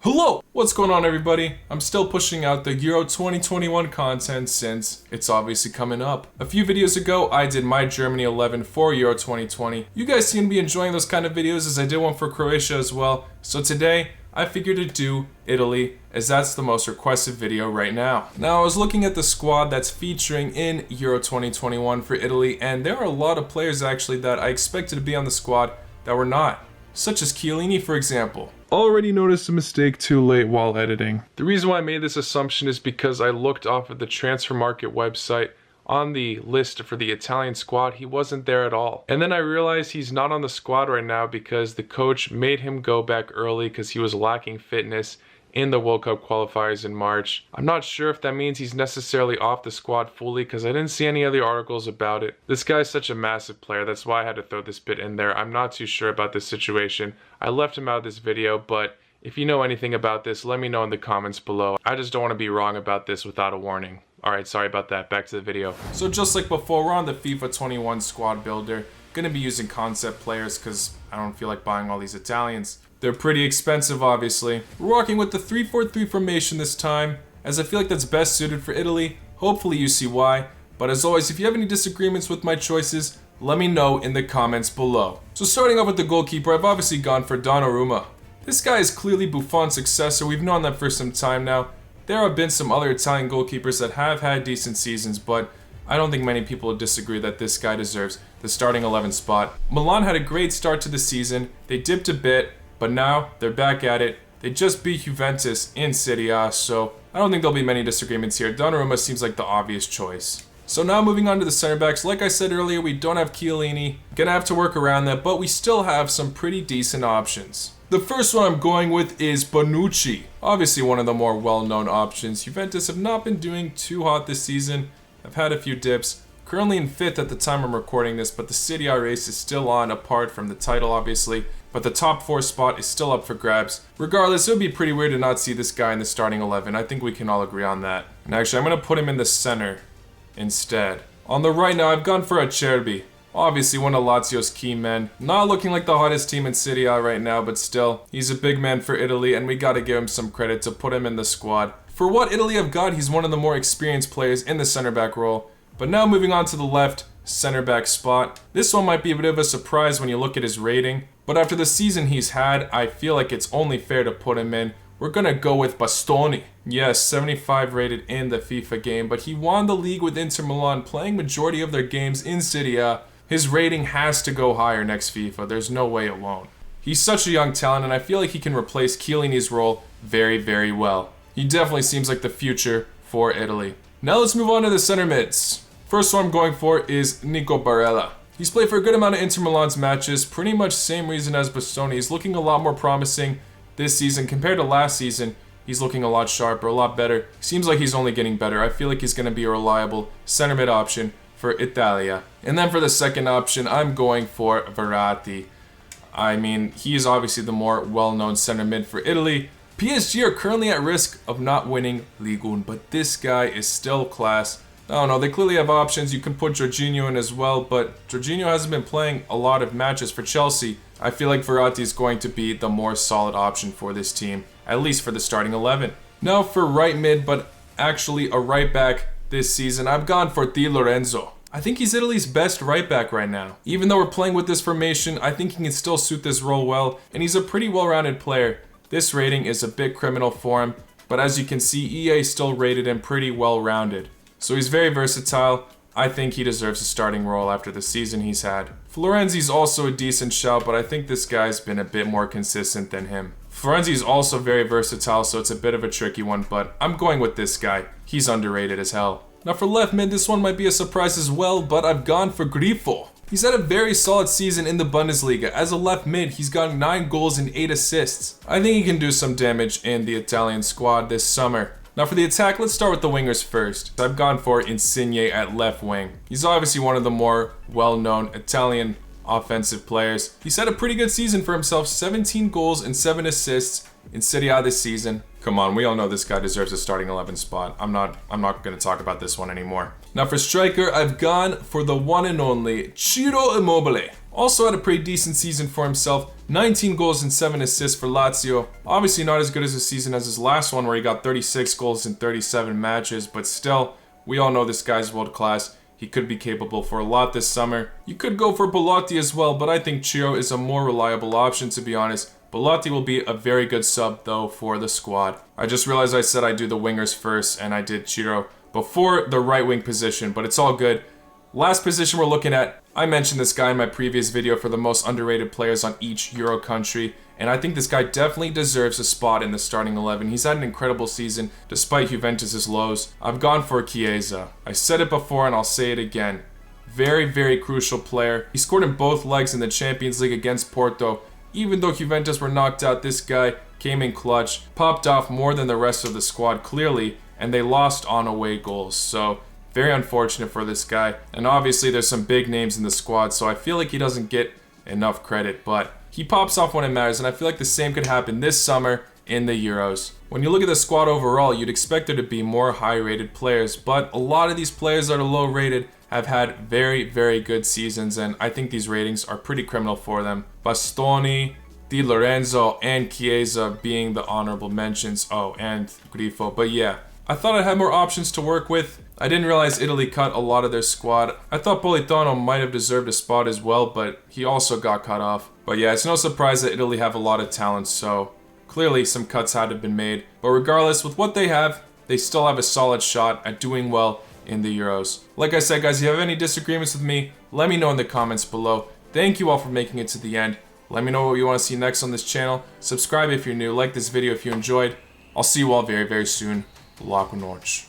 Hello! What's going on, everybody? I'm still pushing out the Euro 2021 content since it's obviously coming up. A few videos ago, I did my Germany 11 for Euro 2020. You guys seem to be enjoying those kind of videos as I did one for Croatia as well. So today, I figured to do Italy as that's the most requested video right now. Now, I was looking at the squad that's featuring in Euro 2021 for Italy, and there are a lot of players actually that I expected to be on the squad that were not. Such as Chiellini, for example. Already noticed a mistake too late while editing. The reason why I made this assumption is because I looked off of the transfer market website. On the list for the Italian squad, he wasn't there at all. And then I realized he's not on the squad right now because the coach made him go back early because he was lacking fitness in the World Cup qualifiers in March. I'm not sure if that means he's necessarily off the squad fully because I didn't see any other articles about it. This guy's such a massive player, that's why I had to throw this bit in there. I'm not too sure about this situation. I left him out of this video, but if you know anything about this, let me know in the comments below. I just don't want to be wrong about this without a warning. Alright, sorry about that. Back to the video. So just like before, we're on the FIFA 21 squad builder. Gonna be using concept players because I don't feel like buying all these Italians. They're pretty expensive, obviously. We're rocking with the 3-4-3 formation this time, as I feel like that's best suited for Italy. Hopefully you see why. But as always, if you have any disagreements with my choices, let me know in the comments below. So starting off with the goalkeeper, I've obviously gone for Donnarumma. This guy is clearly Buffon's successor. We've known that for some time now. There have been some other Italian goalkeepers that have had decent seasons, but I don't think many people would disagree that this guy deserves the starting 11 spot. Milan had a great start to the season. They dipped a bit, but now they're back at it. They just beat Juventus in Serie A, so I don't think there'll be many disagreements here. Donnarumma seems like the obvious choice. So now moving on to the center backs. Like I said earlier, we don't have Chiellini. Gonna have to work around that, but we still have some pretty decent options. The first one I'm going with is Bonucci. Obviously one of the more well-known options. Juventus have not been doing too hot this season. I've had a few dips. Currently in 5th at the time I'm recording this, but the Serie A race is still on, apart from the title obviously. But the top 4 spot is still up for grabs. Regardless, it would be pretty weird to not see this guy in the starting 11. I think we can all agree on that. And actually, I'm going to put him in the center instead. On the right now, I've gone for Acerbi. Obviously, one of Lazio's key men. Not looking like the hottest team in Serie A right now, but still, he's a big man for Italy, and we got to give him some credit to put him in the squad. For what Italy have got, he's one of the more experienced players in the center back role. But now moving on to the left center back spot. This one might be a bit of a surprise when you look at his rating. But after the season he's had, I feel like it's only fair to put him in. We're gonna go with Bastoni. Yes, 75 rated in the FIFA game, but he won the league with Inter Milan, playing majority of their games in Serie A. His rating has to go higher next FIFA. There's no way it won't. He's such a young talent, and I feel like he can replace Chiellini's role very, very well. He definitely seems like the future for Italy. Now let's move on to the center mids. First one I'm going for is Nico Barella. He's played for a good amount of Inter Milan's matches, pretty much same reason as Bastoni. He's looking a lot more promising this season compared to last season. He's looking a lot sharper, a lot better. Seems like he's only getting better. I feel like he's going to be a reliable center mid option for Italia. And then for the second option, I'm going for Verratti. I mean, he is obviously the more well-known center mid for Italy. PSG are currently at risk of not winning Ligue 1, but this guy is still class. I don't know, they clearly have options. You can put Jorginho in as well, but Jorginho hasn't been playing a lot of matches for Chelsea. I feel like Verratti is going to be the more solid option for this team, at least for the starting 11. Now for right mid, but actually a right back this season, I've gone for Di Lorenzo. I think he's Italy's best right back right now. Even though we're playing with this formation, I think he can still suit this role well, and he's a pretty well-rounded player. This rating is a bit criminal for him, but as you can see, EA still rated him pretty well-rounded. So he's very versatile. I think he deserves a starting role after the season he's had. Florenzi's also a decent shout, but I think this guy's been a bit more consistent than him. Florenzi's also very versatile, so it's a bit of a tricky one, but I'm going with this guy. He's underrated as hell. Now for left mid, this one might be a surprise as well, but I've gone for Grifo. He's had a very solid season in the Bundesliga. As a left mid, he's got 9 goals and 8 assists. I think he can do some damage in the Italian squad this summer. Now for the attack, let's start with the wingers first. I've gone for Insigne at left wing. He's obviously one of the more well-known Italian offensive players. He's had a pretty good season for himself, 17 goals and 7 assists in Serie A this season. Come on, we all know this guy deserves a starting 11 spot. I'm not going to talk about this one anymore. Now for striker, I've gone for the one and only Ciro Immobile. Also had a pretty decent season for himself, 19 goals and 7 assists for Lazio. Obviously not as good as a season as his last one where he got 36 goals in 37 matches, but still, we all know this guy's world class. He could be capable for a lot this summer. You could go for Belotti as well, but I think Ciro is a more reliable option, to be honest. Belotti will be a very good sub though for the squad. I just realized I said I'd do the wingers first and I did Ciro before the right wing position, but it's all good. Last position we're looking at, I mentioned this guy in my previous video for the most underrated players on each Euro country, and I think this guy definitely deserves a spot in the starting 11. He's had an incredible season despite Juventus' lows. I've gone for Chiesa. I said it before and I'll say it again. Very, very crucial player. He scored in both legs in the Champions League against Porto. Even though Juventus were knocked out, this guy came in clutch, popped off more than the rest of the squad clearly, and they lost on away goals. So very unfortunate for this guy. And obviously there's some big names in the squad, so I feel like he doesn't get enough credit, but he pops off when it matters, and I feel like the same could happen this summer in the Euros. When you look at the squad overall, you'd expect there to be more high-rated players, but a lot of these players that are low-rated have had very, very good seasons, and I think these ratings are pretty criminal for them. Bastoni, Di Lorenzo, and Chiesa being the honorable mentions. Oh, and Grifo, but yeah. I thought I'd have more options to work with. I didn't realize Italy cut a lot of their squad. I thought Politano might have deserved a spot as well, but he also got cut off. But yeah, it's no surprise that Italy have a lot of talent, so clearly some cuts had to have been made. But regardless, with what they have, they still have a solid shot at doing well in the Euros. Like I said, guys, if you have any disagreements with me, let me know in the comments below. Thank you all for making it to the end. Let me know what you want to see next on this channel. Subscribe if you're new, like this video if you enjoyed. I'll see you all very, very soon. Boa noite.